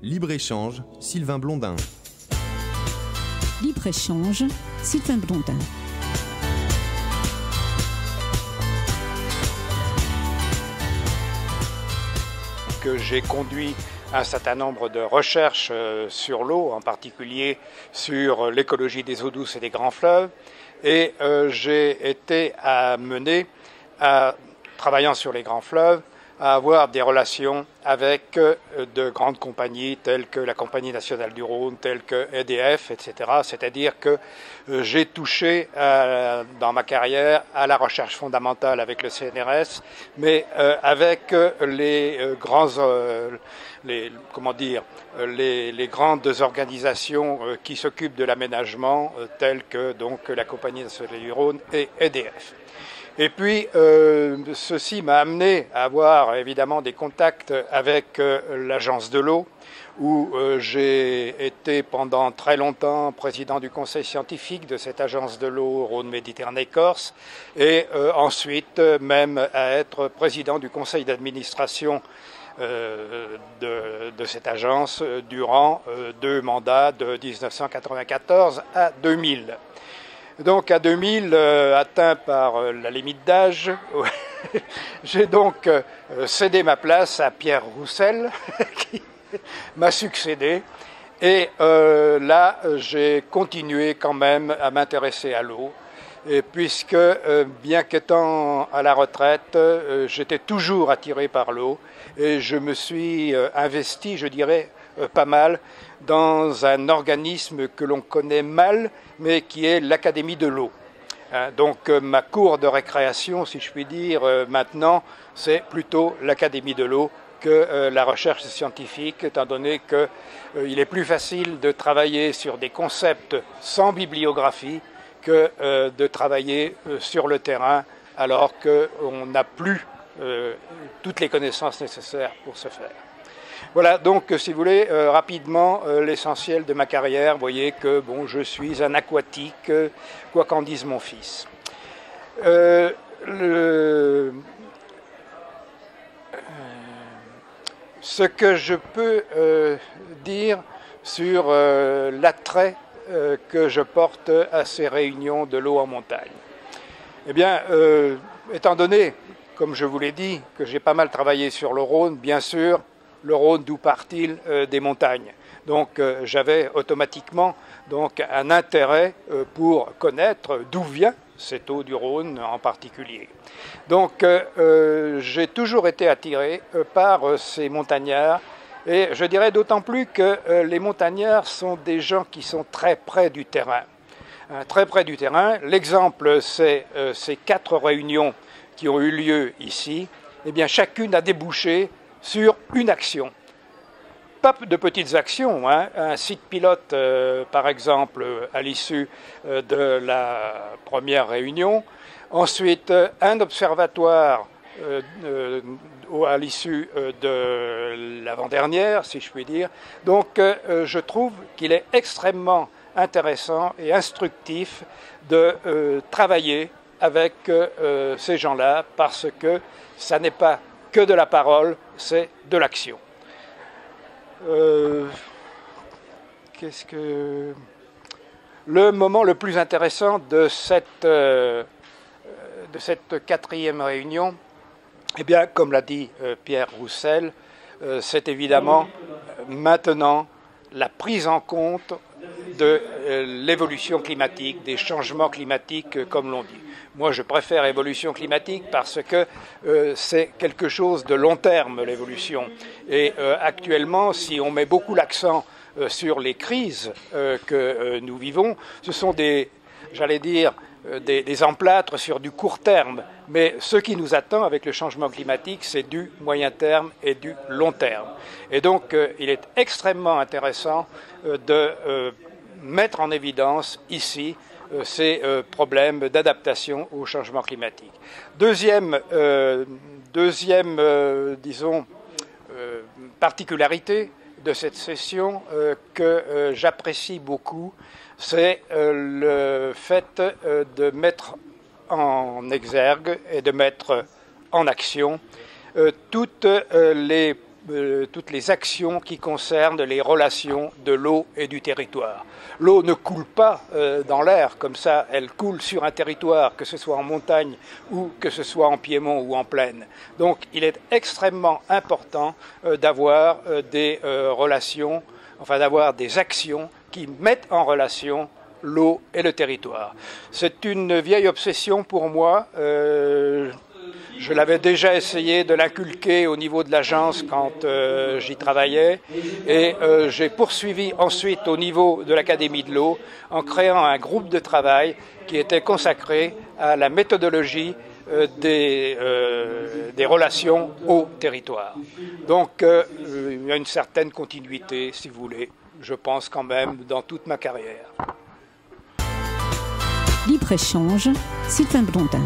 Libre-échange, Sylvain Blondin. Libre-échange, Sylvain Blondin. Que j'ai conduit un certain nombre de recherches sur l'eau, en particulier sur l'écologie des eaux douces et des grands fleuves. Et j'ai été amené, travaillant sur les grands fleuves, à avoir des relations avec de grandes compagnies telles que la Compagnie nationale du Rhône, telles que EDF, etc. C'est-à-dire que j'ai touché dans ma carrière à la recherche fondamentale avec le CNRS, mais avec les grandes organisations qui s'occupent de l'aménagement, telles que donc la Compagnie nationale du Rhône et EDF. Et puis, ceci m'a amené à avoir évidemment des contacts avec l'Agence de l'eau, où j'ai été pendant très longtemps président du conseil scientifique de cette agence de l'eau Rhône-Méditerranée-Corse, et ensuite même à être président du conseil d'administration de cette agence durant 2 mandats de 1994 à 2000. Donc à 2000, atteint par la limite d'âge, j'ai donc cédé ma place à Pierre Roussel, qui m'a succédé. Et là, j'ai continué quand même à m'intéresser à l'eau, puisque bien qu'étant à la retraite, j'étais toujours attiré par l'eau, et je me suis investi, je dirais, pas mal, dans un organisme que l'on connaît mal, mais qui est l'Académie de l'eau. Donc ma cour de récréation, si je puis dire, maintenant, c'est plutôt l'Académie de l'eau que la recherche scientifique, étant donné qu'il est plus facile de travailler sur des concepts sans bibliographie que de travailler sur le terrain, alors qu'on n'a plus toutes les connaissances nécessaires pour ce faire. Voilà, donc, si vous voulez, rapidement, l'essentiel de ma carrière. Vous voyez que, bon, je suis un aquatique, quoi qu'en dise mon fils. Ce que je peux dire sur l'attrait que je porte à ces réunions de l'eau en montagne. Eh bien, étant donné, comme je vous l'ai dit, que j'ai pas mal travaillé sur le Rhône, bien sûr, le Rhône, d'où part-il? Des montagnes. Donc j'avais automatiquement donc un intérêt pour connaître d'où vient cette eau du Rhône en particulier. Donc j'ai toujours été attiré par ces montagnards, et je dirais d'autant plus que les montagnards sont des gens qui sont très près du terrain. Très près du terrain. L'exemple, c'est ces 4 réunions qui ont eu lieu ici. Eh bien, chacune a débouché sur une action. Pas de petites actions, hein. Un site pilote, par exemple, à l'issue de la première réunion. Ensuite, un observatoire à l'issue de l'avant-dernière, si je puis dire. Donc, je trouve qu'il est extrêmement intéressant et instructif de travailler avec ces gens-là, parce que ça n'est pas que de la parole, c'est de l'action. Le moment le plus intéressant de cette 4e réunion, eh bien, comme l'a dit Pierre Roussel, c'est évidemment maintenant la prise en compte de l'évolution climatique, des changements climatiques, comme l'on dit. Moi, je préfère évolution climatique parce que c'est quelque chose de long terme, l'évolution. Et actuellement, si on met beaucoup l'accent sur les crises que nous vivons, ce sont des emplâtres sur du court terme. Mais ce qui nous attend avec le changement climatique, c'est du moyen terme et du long terme. Et donc, il est extrêmement intéressant de mettre en évidence ici ces problèmes d'adaptation au changement climatique. Deuxième particularité de cette session que j'apprécie beaucoup, c'est le fait de mettre en exergue et de mettre en action toutes les toutes les actions qui concernent les relations de l'eau et du territoire. L'eau ne coule pas dans l'air comme ça, elle coule sur un territoire, que ce soit en montagne ou que ce soit en piémont ou en plaine. Donc il est extrêmement important d'avoir des relations, enfin d'avoir des actions qui mettent en relation l'eau et le territoire. C'est une vieille obsession pour moi. Je l'avais déjà essayé de l'inculquer au niveau de l'agence quand j'y travaillais et j'ai poursuivi ensuite au niveau de l'Académie de l'eau en créant un groupe de travail qui était consacré à la méthodologie des relations au territoire. Donc il y a une certaine continuité, si vous voulez, je pense quand même, dans toute ma carrière. Libre-échange, Sylvain Blondin.